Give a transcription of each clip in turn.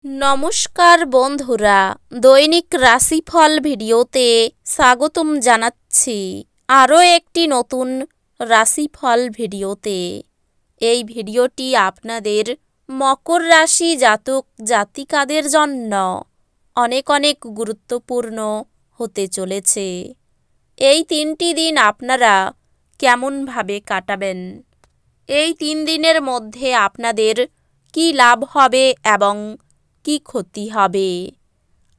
নমস্কার বন্ধুরা, দৈনিক রাশিফল ভিডিওতে স্বাগতম জানাচ্ছি আরও একটি নতুন রাশিফল ভিডিওতে। এই ভিডিওটি আপনাদের মকর রাশি জাতক জাতিকাদের জন্য অনেক অনেক গুরুত্বপূর্ণ হতে চলেছে। এই 3টি দিন আপনারা কেমনভাবে কাটাবেন, এই 3 দিনের মধ্যে আপনাদের কি লাভ হবে এবং কি ক্ষতি হবে,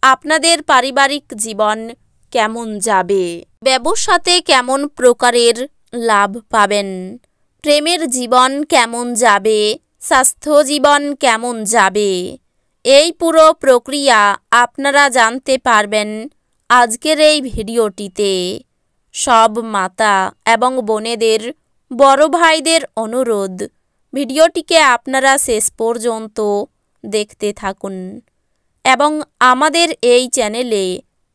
আপনাদের পারিবারিক জীবন কেমন যাবে, ব্যবসাতে কেমন প্রকারের লাভ পাবেন, প্রেমের জীবন কেমন যাবে, স্বাস্থ্য জীবন কেমন যাবে, এই পুরো প্রক্রিয়া আপনারা জানতে পারবেন আজকের এই ভিডিওটিতে। সব মাতা এবং বোনেদের, বড় ভাইদের অনুরোধ, ভিডিওটিকে আপনারা শেষ পর্যন্ত দেখতে থাকুন এবং আমাদের এই চ্যানেলে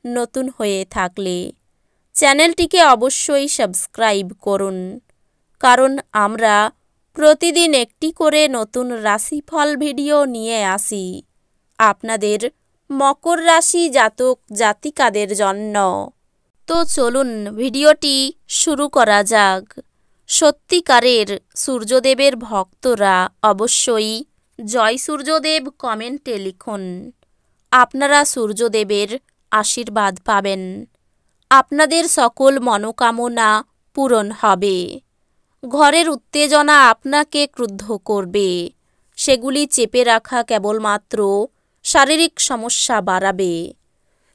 নতুন হয়ে থাকলে চ্যানেলটিকে অবশ্যই সাবস্ক্রাইব করুন, কারণ আমরা প্রতিদিন একটি করে নতুন রাশিফল ভিডিও নিয়ে আসি আপনাদের মকর রাশি জাতক জাতিকাদের জন্য। তো চলুন ভিডিওটি শুরু করা যাক। সত্যিকারের সূর্যদেবের ভক্তরা অবশ্যই জয় সূর্যদেব কমেন্টে লিখুন। আপনারা সূর্যদেবের আশীর্বাদ পাবেন, আপনাদের সকল মনোকামনা পূরণ হবে। ঘরের উত্তেজনা আপনাকে ক্রুদ্ধ করবে, সেগুলি চেপে রাখা কেবলমাত্র শারীরিক সমস্যা বাড়াবে।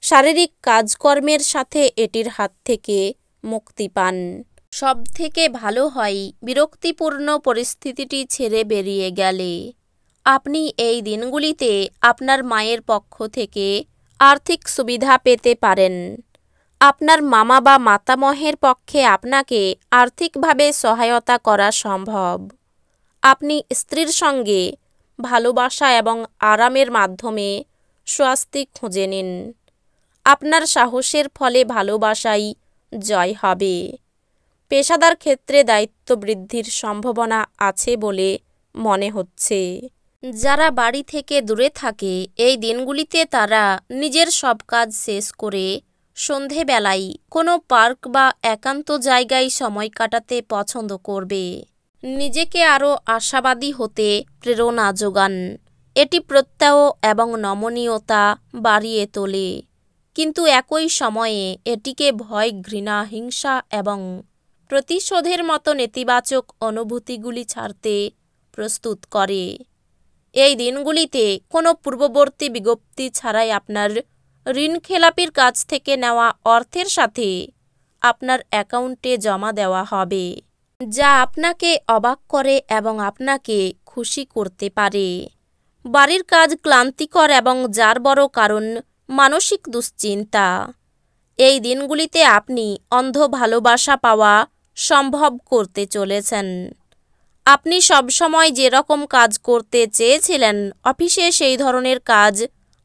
শারীরিক কাজকর্মের সাথে এটির হাত থেকে মুক্তি পান। সবথেকে ভালো হয় বিরক্তিপূর্ণ পরিস্থিতিটি ছেড়ে বেরিয়ে গেলে। আপনি এই দিনগুলিতে আপনার মায়ের পক্ষ থেকে আর্থিক সুবিধা পেতে পারেন। আপনার মামা বা মাতামহের পক্ষে আপনাকে আর্থিকভাবে সহায়তা করা সম্ভব। আপনি স্ত্রীর সঙ্গে ভালোবাসা এবং আরামের মাধ্যমে স্বস্তি খুঁজে নিন। আপনার সাহসের ফলে ভালোবাসাই জয় হবে। পেশাদার ক্ষেত্রে দায়িত্ব বৃদ্ধির সম্ভাবনা আছে বলে মনে হচ্ছে। যারা বাড়ি থেকে দূরে থাকে, এই দিনগুলিতে তারা নিজের সব কাজ শেষ করে সন্ধেবেলায় কোনো পার্ক বা একান্ত জায়গায় সময় কাটাতে পছন্দ করবে। নিজেকে আরও আশাবাদী হতে প্রেরণা যোগান। এটি প্রত্যয় এবং নমনীয়তা বাড়িয়ে তোলে, কিন্তু একই সময়ে এটিকে ভয়, ঘৃণা, হিংসা এবং প্রতিশোধের মতো নেতিবাচক অনুভূতিগুলি ছাড়তে প্রস্তুত করে। এই দিনগুলিতে কোনো পূর্ববর্তী বিজ্ঞপ্তি ছাড়াই আপনার ঋণখেলাপির কাছ থেকে নেওয়া অর্থের সাথে আপনার অ্যাকাউন্টে জমা দেওয়া হবে, যা আপনাকে অবাক করে এবং আপনাকে খুশি করতে পারে। বাড়ির কাজ ক্লান্তিকর এবং যার বড় কারণ মানসিক দুশ্চিন্তা। এই দিনগুলিতে আপনি অন্ধ ভালোবাসা পাওয়া সম্ভব করতে চলেছেন। আপনি সবসময় যেরকম কাজ করতে চেয়েছিলেন অফিসে, সেই ধরনের কাজ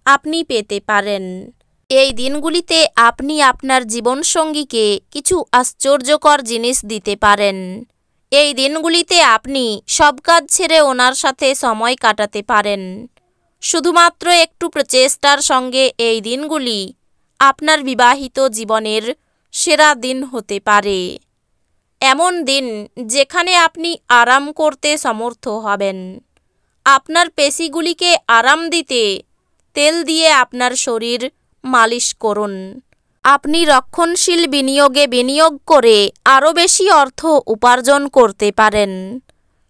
আপনি পেতে পারেন। এই দিনগুলিতে আপনি আপনার জীবনসঙ্গীকে কিছু আশ্চর্যকর জিনিস দিতে পারেন। এই দিনগুলিতে আপনি সব কাজ ছেড়ে ওনার সাথে সময় কাটাতে পারেন। শুধুমাত্র একটু প্রচেষ্টার সঙ্গে এই দিনগুলি আপনার বিবাহিত জীবনের সেরা দিন হতে পারে। এমন দিন যেখানে আপনি আরাম করতে সমর্থ হবেন। আপনার পেশিগুলিকে আরাম দিতে তেল দিয়ে আপনার শরীর মালিশ করুন। আপনি রক্ষণশীল বিনিয়োগে বিনিয়োগ করে আরও বেশি অর্থ উপার্জন করতে পারেন।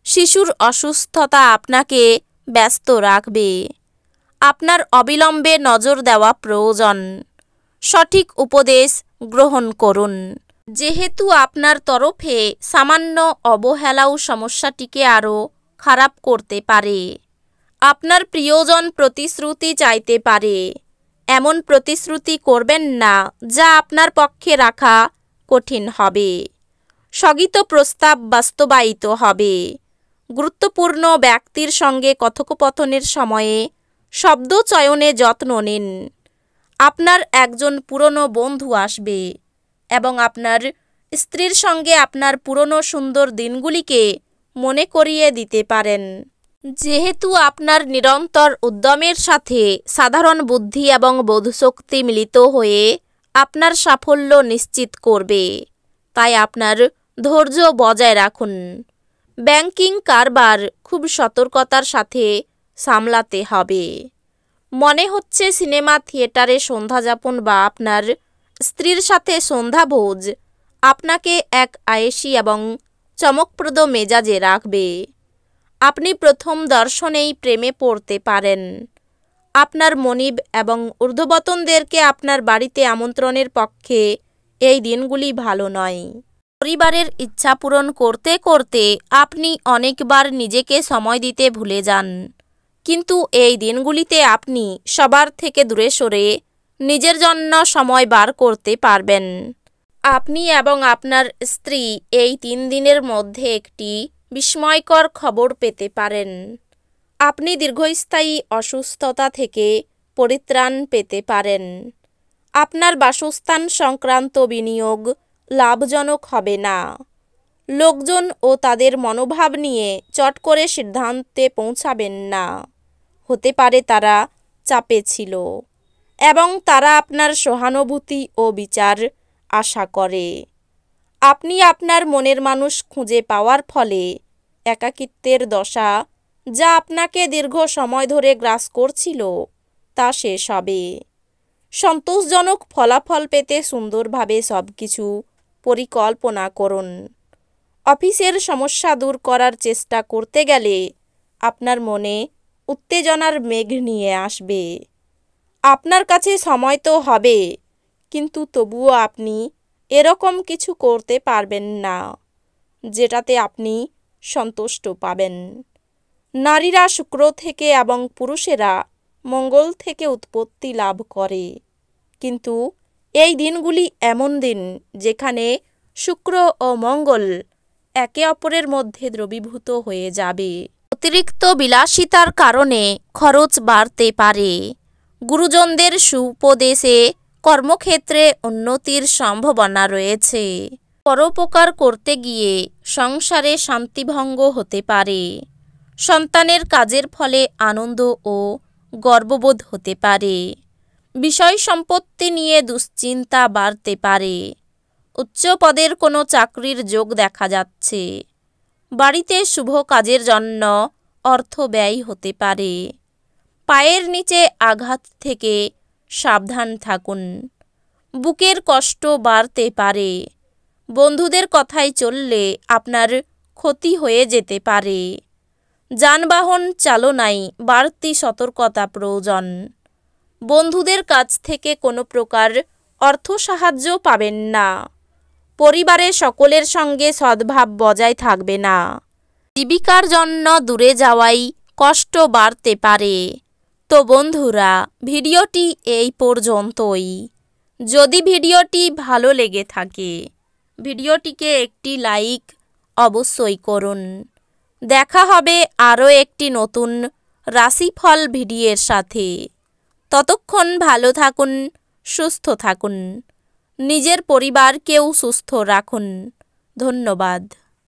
শিশুর অসুস্থতা আপনাকে ব্যস্ত রাখবে। আপনার অবিলম্বে নজর দেওয়া প্রয়োজন। সঠিক উপদেশ গ্রহণ করুন। যেহেতু আপনার তরফে সামান্য অবহেলাও সমস্যাটিকে আরও খারাপ করতে পারে। আপনার প্রিয়জন প্রতিশ্রুতি চাইতে পারে। এমন প্রতিশ্রুতি করবেন না যা আপনার পক্ষে রাখা কঠিন হবে। স্থগিত প্রস্তাব বাস্তবায়িত হবে। গুরুত্বপূর্ণ ব্যক্তির সঙ্গে কথোপকথনের সময়ে শব্দ চয়নে যত্ন নিন। আপনার একজন পুরনো বন্ধু আসবে এবং আপনার স্ত্রীর সঙ্গে আপনার পুরনো সুন্দর দিনগুলিকে মনে করিয়ে দিতে পারেন। যেহেতু আপনার নিরন্তর উদ্যমের সাথে সাধারণ বুদ্ধি এবং বোধশক্তি মিলিত হয়ে আপনার সাফল্য নিশ্চিত করবে, তাই আপনার ধৈর্য বজায় রাখুন। ব্যাংকিং কারবার খুব সতর্কতার সাথে সামলাতে হবে। মনে হচ্ছে সিনেমা থিয়েটারে সন্ধ্যাযাপন বা আপনার স্ত্রীর সাথে সন্ধ্যাভোজ আপনাকে এক আয়েশি এবং চমকপ্রদ মেজাজে রাখবে। আপনি প্রথম দর্শনেই প্রেমে পড়তে পারেন। আপনার মনিব এবং ঊর্ধ্বতনদেরকে আপনার বাড়িতে আমন্ত্রণের পক্ষে এই দিনগুলি ভালো নয়। পরিবারের ইচ্ছা পূরণ করতে করতে আপনি অনেকবার নিজেকে সময় দিতে ভুলে যান, কিন্তু এই দিনগুলিতে আপনি সবার থেকে দূরে সরে নিজের জন্য সময় বার করতে পারবেন। আপনি এবং আপনার স্ত্রী এই 3 দিনের মধ্যে একটি বিস্ময়কর খবর পেতে পারেন। আপনি দীর্ঘস্থায়ী অসুস্থতা থেকে পরিত্রাণ পেতে পারেন। আপনার বাসস্থান সংক্রান্ত বিনিয়োগ লাভজনক হবে না। লোকজন ও তাদের মনোভাব নিয়ে চট করে সিদ্ধান্তে পৌঁছাবেন না। হতে পারে তারা চাপে ছিল এবং তারা আপনার সহানুভূতি ও বিচার আশা করে। আপনি আপনার মনের মানুষ খুঁজে পাওয়ার ফলে একাকিত্বের দশা, যা আপনাকে দীর্ঘ সময় ধরে গ্রাস করছিল, তা শেষ হবে। সন্তোষজনক ফলাফল পেতে সুন্দরভাবে সবকিছু পরিকল্পনা করুন। অফিসের সমস্যা দূর করার চেষ্টা করতে গেলে আপনার মনে উত্তেজনার মেঘ নিয়ে আসবে। আপনার কাছে সময় তো হবে, কিন্তু তবুও আপনি এরকম কিছু করতে পারবেন না যেটাতে আপনি সন্তুষ্ট পাবেন। নারীরা শুক্র থেকে এবং পুরুষেরা মঙ্গল থেকে উৎপত্তি লাভ করে, কিন্তু এই দিনগুলি এমন দিন যেখানে শুক্র ও মঙ্গল একে অপরের মধ্যে দ্রবীভূত হয়ে যাবে। অতিরিক্ত বিলাসিতার কারণে খরচ বাড়তে পারে। গুরুজনদের সুপদেশে কর্মক্ষেত্রে উন্নতির সম্ভাবনা রয়েছে। পরোপকার করতে গিয়ে সংসারে শান্তিভঙ্গ হতে পারে। সন্তানের কাজের ফলে আনন্দ ও গর্ববোধ হতে পারে। বিষয় সম্পত্তি নিয়ে দুশ্চিন্তা বাড়তে পারে। উচ্চ পদের কোনো চাকরির যোগ দেখা যাচ্ছে। বাড়িতে শুভ কাজের জন্য অর্থ ব্যয় হতে পারে। পায়ের নিচে আঘাত থেকে সাবধান থাকুন। বুকের কষ্ট বাড়তে পারে। বন্ধুদের কথায় চললে আপনার ক্ষতি হয়ে যেতে পারে। যানবাহন চালনায় বাড়তি সতর্কতা প্রয়োজন। বন্ধুদের কাছ থেকে কোনো প্রকার অর্থ সাহায্য পাবেন না। পরিবারের সকলের সঙ্গে সদ্ভাব বজায় থাকবে না। জীবিকার জন্য দূরে যাওয়াই কষ্ট বাড়তে পারে। তো বন্ধুরা, ভিডিওটি এই পর্যন্তই। যদি ভিডিওটি ভালো লেগে থাকে, ভিডিওটিকে একটি লাইক অবশ্যই করুন। দেখা হবে আরও একটি নতুন রাশিফল ভিডিওর সাথে। ততক্ষণ ভালো থাকুন, সুস্থ থাকুন, নিজের পরিবারকেও সুস্থ রাখুন। ধন্যবাদ।